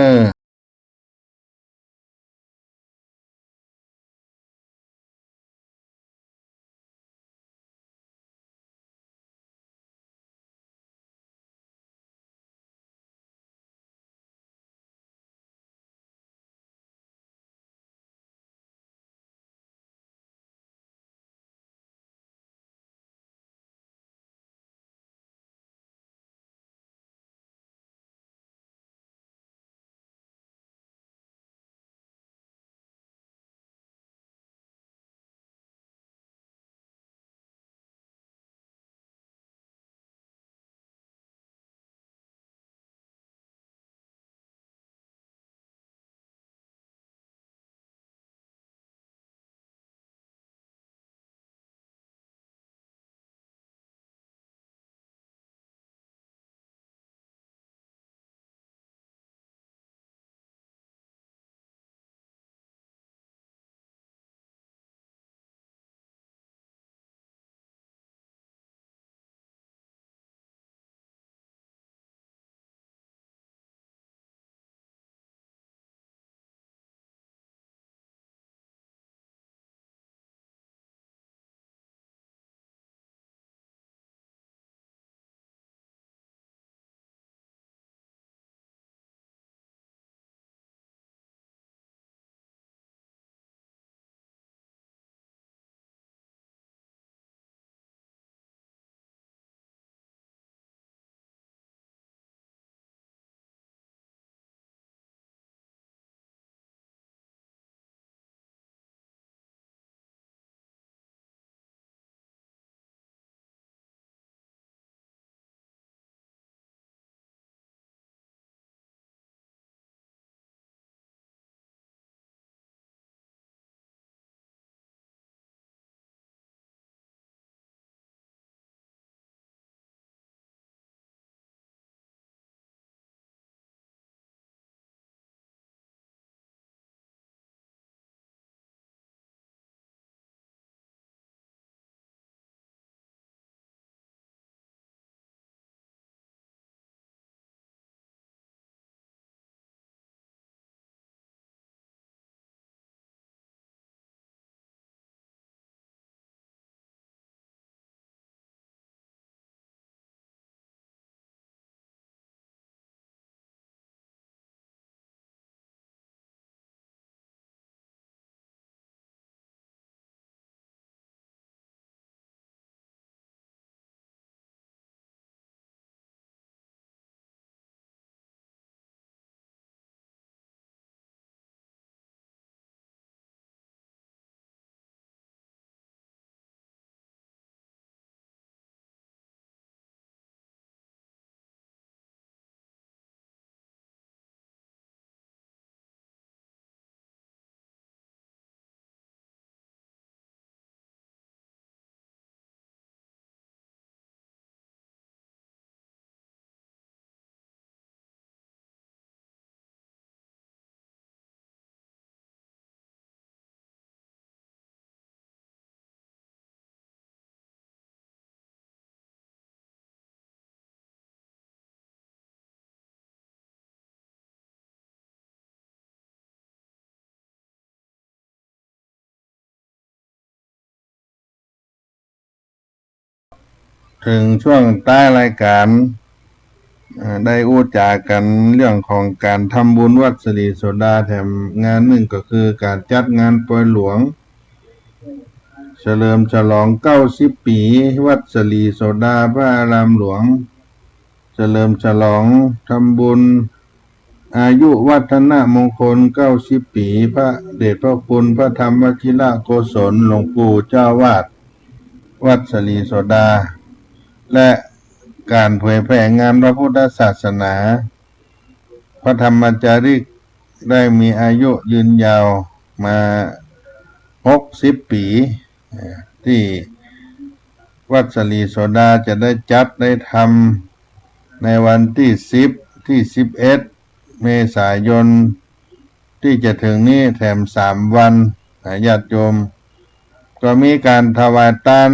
S2: ถึงช่วงใต้รายการได้อู้จากันเรื่องของการทำบุญวัดศรีโสดาแถมงานหนึ่งก็คือการจัดงานปล่อยหลวงเฉลิมฉลอง90 ปีวัดศรีโสดาพระอารามหลวงเฉลิมฉลองทำบุญอายุวัฒนมงคล90 ปีพระเดชพระคุณพระธรรมวชิระโกศลหลวงปู่เจ้าวาดวัดศรีโสดาและการเผยแผ่งานพระพุทธศาสนาพระธรรมจาริกได้มีอายุยืนยาวมา60 ปีที่วัดศรีโสดาจะได้จัดได้ทำในวันที่10ที่11 เมษายนที่จะถึงนี้แถม3 วันญาติโยมก็มีการถวายทาน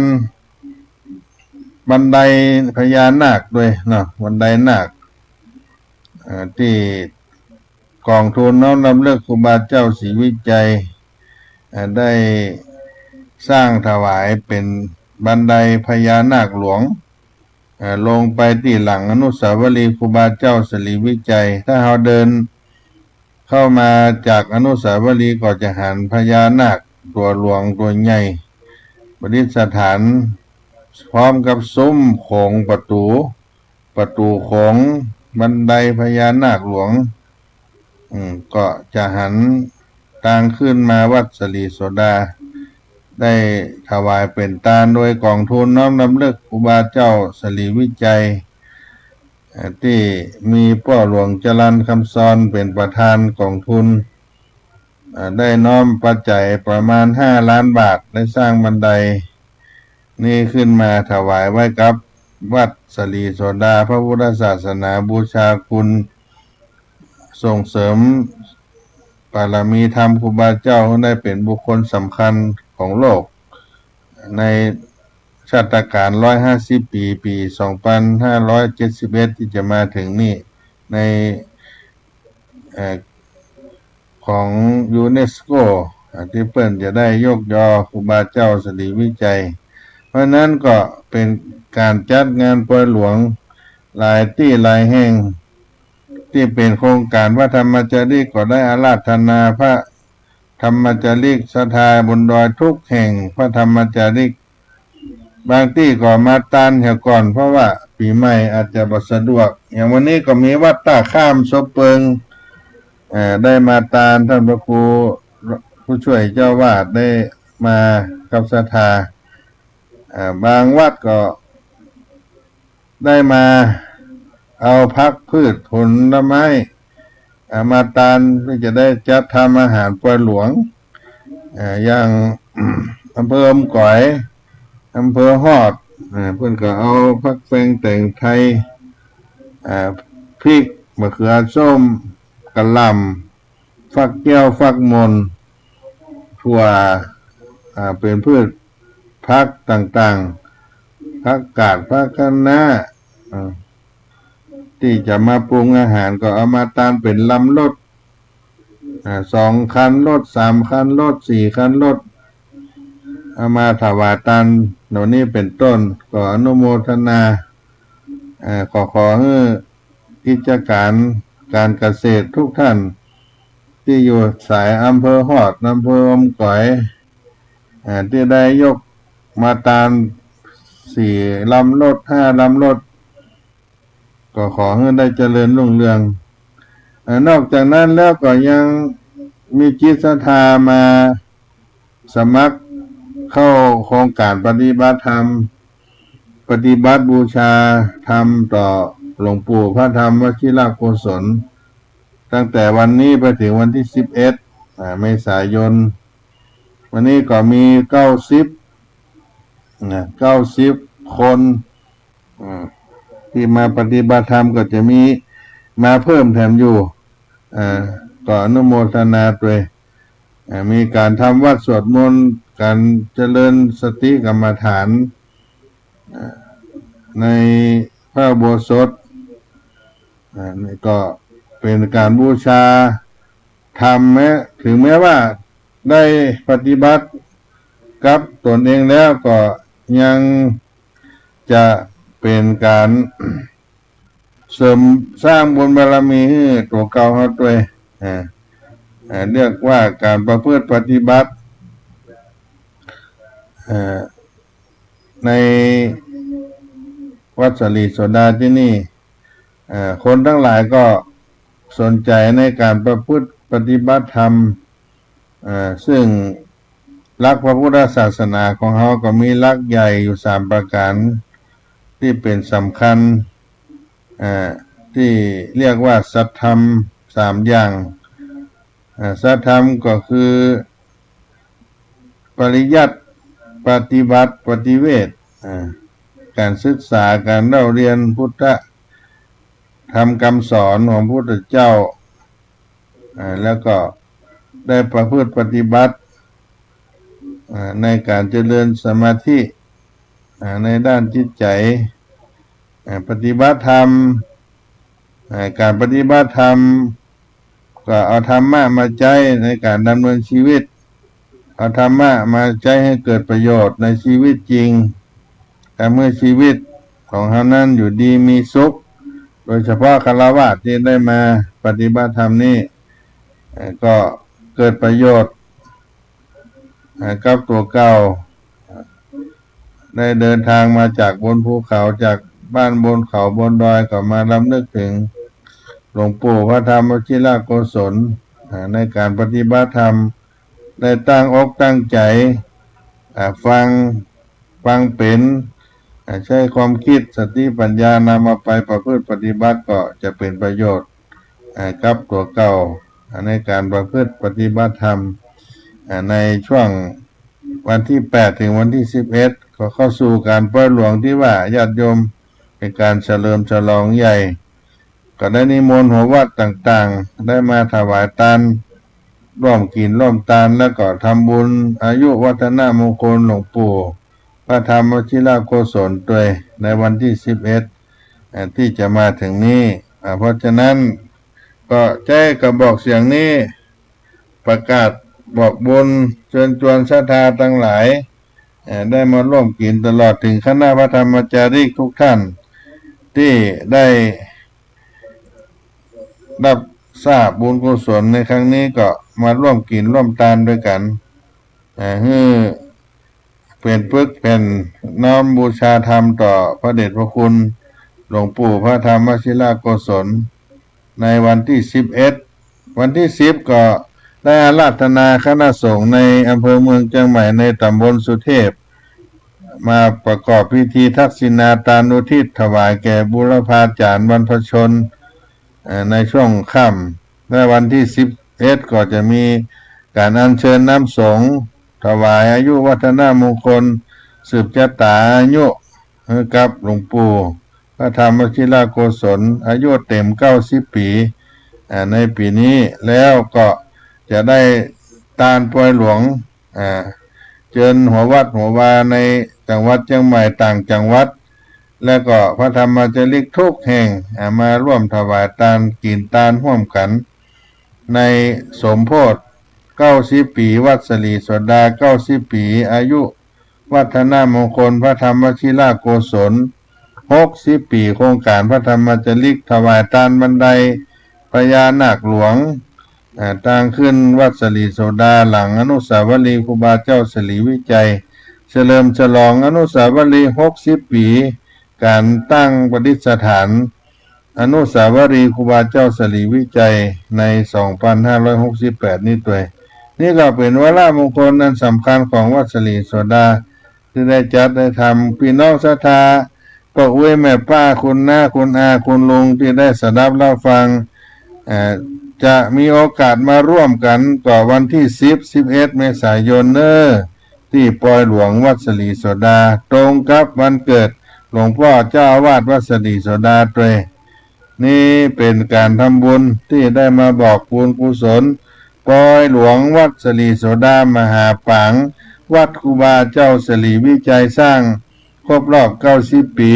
S2: บันไดพญานาคด้วยเนาะบันไดนาคที่กองทุนน้อมรำลึกครูบาเจ้าศรีวิจัยได้สร้างถวายเป็นบันไดพญานาคหลวงลงไปที่หลังอนุสาวรีย์ครูบาเจ้าศรีวิจัยถ้าเราเดินเข้ามาจากอนุสาวรีย์ก็จะเห็นพญานาคตัวหลวงตัวใหญ่ประดิษฐานพร้อมกับซุ้มโขงประตูโขงบันไดพญานาคหลวงก็จะหันทางขึ้นมาวัดศรีโสดาได้ถวายเป็นทานโดยกองทุนน้อมรำลึกครูบาเจ้าศรีวิจัยที่มีพ่อหลวงจรัญคำสอนเป็นประธานกองทุนได้น้อมปัจจัยประมาณ5 ล้านบาทได้สร้างบันไดนี่ขึ้นมาถวายไว้กับวัดศรีโสดาพระพุทธศาสนาบูชาคุณส่งเสริมบารมีธรรมครูบาเจ้าได้เป็นบุคคลสำคัญของโลกในชาติการ150 ปี2571ที่จะมาถึงนี่ในของยูเนสโกที่เปิ้นจะได้ยกยอครูบาเจ้าศรีวิจัยเพราะนั้นก็เป็นการจัดงานปล่อยหลวงหลายที่หลายแห่งที่เป็นโครงการว่าธรรมจาริกก็ได้อาราธนาพระธรรมจาริกสถาบนดอยทุกแห่งพระธรรมจาริกบางที่ก็มาตานเหี่ยวก่อนเพราะว่าปีใหม่อาจจะบ่สะดวกอย่างวันนี้ก็มีวัดตาข้ามศพเปิงได้มาตานท่านพระครูผู้ช่วยเจ้าวาดได้มากับศรัทธาบางวัดก็ได้มาเอาพักพืชผลไม้มาตานเพื่อจะได้จัดทำอาหารปล่อยหลวงอย่างอำเภออมก๋อยอำเภอฮอดเพื่อนก็เอาผักแปงแต่งไทยพริกมะเขือส้มกะหล่ำฟักแก้วฟักมนถั่วเป็นพืชผักต่างๆผักกาดผักคะน้าที่จะมาปรุงอาหารก็เอามาตานเป็นลำรถ2 คันรถ3 คันรถ4 คันรถเอามาถวายทานเหล่านี้เป็นต้นก็อนุโมทนาขอให้กิจการเกษตรทุกท่านที่อยู่สายอำเภอฮอดอำเภออมก๋อยที่ได้ยกมาตาน4 ลำรถ5 ลำรถก็ขอให้ได้เจริญรุ่งเรืองนอกจากนั้นแล้วก็ยังมีจิตศรัทธามาสมัครเข้าโครงการปฏิบัติธรรมปฏิบัติบูชาธรรมต่อหลวงปู่พระธรรมวชิระโกศลตั้งแต่วันนี้ไปถึงวันที่11 เมษายนวันนี้ก็มี90 คนที่มาปฏิบัติธรรมก็จะมีมาเพิ่มแถมอยู่ก็อนุโมทนาด้วยมีการทำวัดสวดมนต์การเจริญสติกรรมฐานในพระอุโบสถนี่ก็เป็นการบูชาธรรมถึงแม้ว่าได้ปฏิบัติกับตนเองแล้วก็ยังจะ เป็นการเสริมสร้างบุญบารมีให้ตัวเก่าเขาด้วยเรียกว่าการประพฤติปฏิบัติในวัดสลีโสดาที่นี่คนทั้งหลายก็สนใจในการประพฤติปฏิบัติธรรมซึ่งหลักพระพุทธศาสนาของเขาก็มีหลักใหญ่อยู่3ประการที่เป็นสำคัญที่เรียกว่าสัทธรรม3อย่างสัทธรรมก็คือปริยัติปฏิบัติปฏิเวทการศึกษาการเล่าเรียนพุทธธรรมคำสอนของพระพุทธเจ้าแล้วก็ได้ประพฤติปฏิบัติในการเจริญสมาธิในด้านจิตใจปฏิบัติธรรมการปฏิบัติธรรมก็เอาธรรมะมาใช้ในการดำเนินชีวิตเอาธรรมะมาใช้ให้เกิดประโยชน์ในชีวิตจริงแต่เมื่อชีวิตของเขานั้นอยู่ดีมีสุขโดยเฉพาะฆราวาสที่ได้มาปฏิบัติธรรมนี้ก็เกิดประโยชน์กับตัวเก่าได้เดินทางมาจากบนภูเขาจากบ้านบนเขาบนดอยก็มารำลึกถึงหลวงปู่พระธรรมวชิรโกศลในการปฏิบัติธรรมได้ตั้งอกตั้งใจฟังเป็นใช้ความคิดสติปัญญานำมาไปประพฤติปฏิบัติก็จะเป็นประโยชน์กับตัวเก่าในการประพฤติปฏิบัติธรรมในช่วงวันที่8ถึงวันที่11ก็เข้าสู่การปล่อยหลวงที่ว่าญาติโยมเป็นการเฉลิมฉลองใหญ่ก็ได้นิมนต์หัววัดต่างๆได้มาถวายทานร่วมกินร่วมทานแล้วก็ทำบุญอายุวัฒนมงคลหลวงปู่พระธรรมวชิรโกศลด้วยในวันที่11ที่จะมาถึงนี้เพราะฉะนั้นก็แจ้งกระบอกเสียงนี้ประกาศบอกบุญเชิญชวนศรัทธาทั้งหลายได้มาร่วมกินตลอดถึงคณะพระธรรมจาริกทุกท่านที่ได้รับทราบบุญกุศลในครั้งนี้ก็มาร่วมกินร่วมทานด้วยกันให้เป็นปึกเป็นน้อมบูชาธรรมต่อพระเดชพระคุณหลวงปู่พระธรรมวชิรโกศลในวันที่11วันที่10ก็ได้อาราธนาคณะสงฆ์ในอำเภอเมืองเชียงใหม่ในตำบลสุเทพมาประกอบพิธีทักษิณาทานุทิศถวายแก่บุรพาจารย์บรรพชนในช่วงค่ำในวันที่11ก็จะมีการอัญเชิญน้ำสงฆ์ถวายอายุวัฒนมงคลสืบชะตาอายุกับหลวงปู่พระธรรมวชิรโกศลอายุเต็ม90ปีในปีนี้แล้วก็จะได้ทานปล่อยหลวงเชิญหัววัดหัววาในจังหวัดเชียงใหม่ต่างจังหวัดและก็พระธรรมจาริกทุกแห่งมาร่วมถวายทานกินทานร่วมกันในสมโภช90ปีวัดสลีโสดา90ปีอายุวัฒนมงคลพระธรรมวชิรโกศล60ปีโครงการพระธรรมจาริกถวายทานบันไดพญานาคหลวงตั้งขึ้นวัดสลีโสดาหลังอนุสาวรีย์ครูบาเจ้าสลีวิจัยเฉลิมฉลองอนุสาวรีย์60ปีการตั้งประดิษฐานอนุสาวรีย์ครูบาเจ้าสลีวิจัยใน2568นี้ด้วยนี่ก็เป็นวาระมงคลอันสำคัญของวัดสลีโสดาที่ได้จัดได้ทำพี่น้องศรัทธาพ่ออุ้ยแม่ป้าคุณน้าคุณอาคุณลุงที่ได้สดับรับฟังจะมีโอกาสมาร่วมกันต่อวันที่11 เมษายนที่ปอยหลวงวัดสลีโสดาตรงกับวันเกิดหลวงพ่อเจ้าอาวาสวัดสลีโสดาด้วยนี่เป็นการทำบุญที่ได้มาบอกบุญกุศลปอยหลวงวัดสลีโสดามหาปังวัดครูบาเจ้าสลีวิจัยสร้างครบรอบ90ปี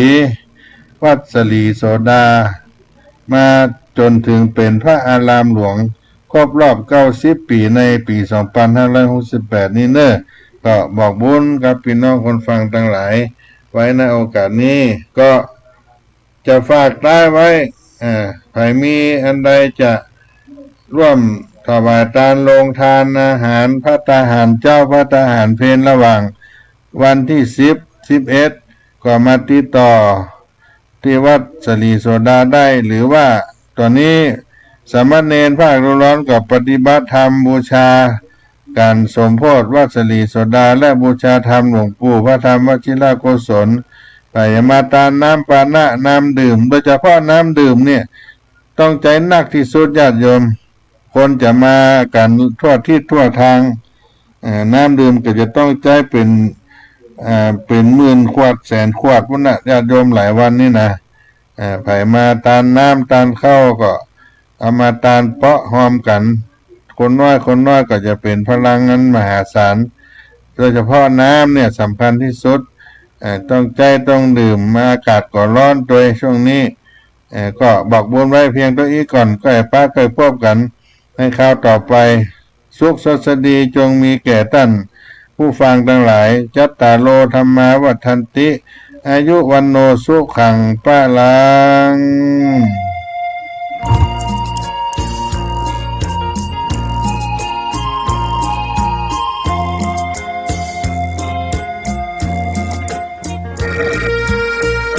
S2: วัดสลีโสดามาจนถึงเป็นพระอารามหลวงครบรอบ90ปีในปี2568นี้ก็บอกบุญกับพี่น้องคนฟังทั้งหลายไว้ในโอกาสนี้ก็ จะฝากได้ไว้ใครมีอันใดจะร่วมถวายทานโรงทานอาหารพระตาหารเจ้าพระตาหารเพลระหว่างวันที่10-11ก็มาติดต่อที่วัดสลีโสดาได้หรือว่าตอนนี้สามเณรภาคฤดูร้อนก็ปฏิบัติธรรมบูชาการสมโพธิวัดสลีโสดาและบูชาธรรมหลวงปู่พระธรรมวชิรโกศลไปมาตาน้ำปานะน้ำดื่มโดยเฉพาะน้ำดื่มเนี่ยต้องใจหนักที่สุดญาติโยมคนจะมากันทั่วที่ทั่วทางน้ำดื่มก็จะต้องใจเป็นหมื่นขวดแสนขวดพุ่นน่ะญาติโยมหลายวันนี่นะไผมาตานน้ำตานข้าวก็เอามาตานเปาะหอมกันคนน้อยก็จะเป็นพลังงานมหาศาลโดยเฉพาะน้ำเนี่ยสำคัญที่สุดต้องใจต้องดื่มมาอากาศก็ร้อนโดยช่วงนี้ก็บอกบุญไว้เพียงตัวอีกก่อนก็ให้ป้าเคยพบกันให้ข่าวต่อไปสุขสดสดีจงมีแก่ท่านผู้ฟังทั้งหลายจัตตาโลธรรมาวัฏันติอายุวันโนสุขังปะลัง